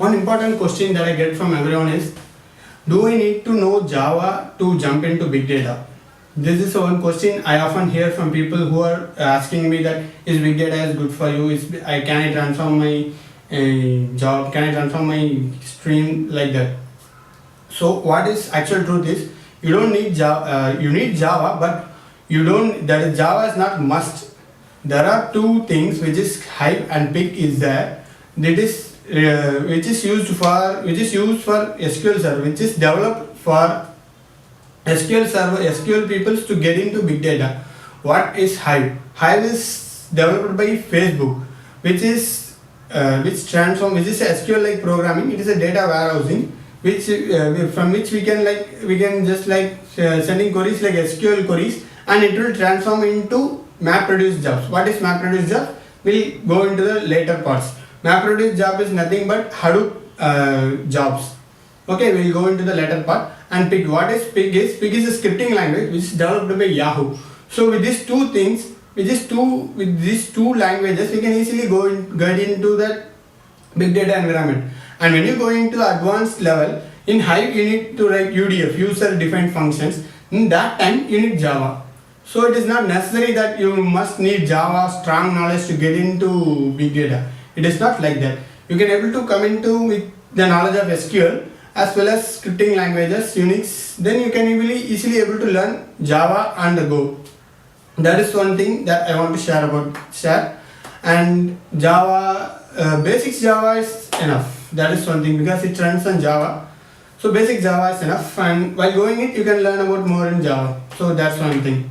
one important question that I get from everyone is, do we need to know Java to jump into big data? This is one question I often hear from people who are asking me that, is big data is good for you? Can I transform my job? Can I transform my stream like that? So what is actual truth is, you don't need Java. You need Java, but you don't. That is, Java is not must. There are two things which is hype and big is there. That is which is used for SQL Server, which is developed for SQL Server SQL peoples to get into big data. What is Hive? Hive is developed by Facebook, which is SQL like programming. It is a data warehousing which from which we can just sending queries like SQL queries, and it will transform into MapReduce jobs. What is MapReduce job? We'll go into the later parts. MapReduce job is nothing but Hadoop jobs. Okay, we'll go into the later part. And Pig, what is Pig is? Pig is a scripting language which is developed by Yahoo. So with these two things, with these two languages, we can easily get into that big data environment. And when you go into advanced level, in Hive you need to write UDF, user defined functions. In that time you need Java. So it is not necessary that you must need Java strong knowledge to get into big data. It is not like that. You can able to come into with the knowledge of SQL as well as scripting languages, Unix. Then you can easily able to learn Java and Go. That is one thing that I want to share. And Java, basics Java is enough. That is one thing, because it runs on Java. So basic Java is enough, and while going it you can learn about more in Java. So that's one thing.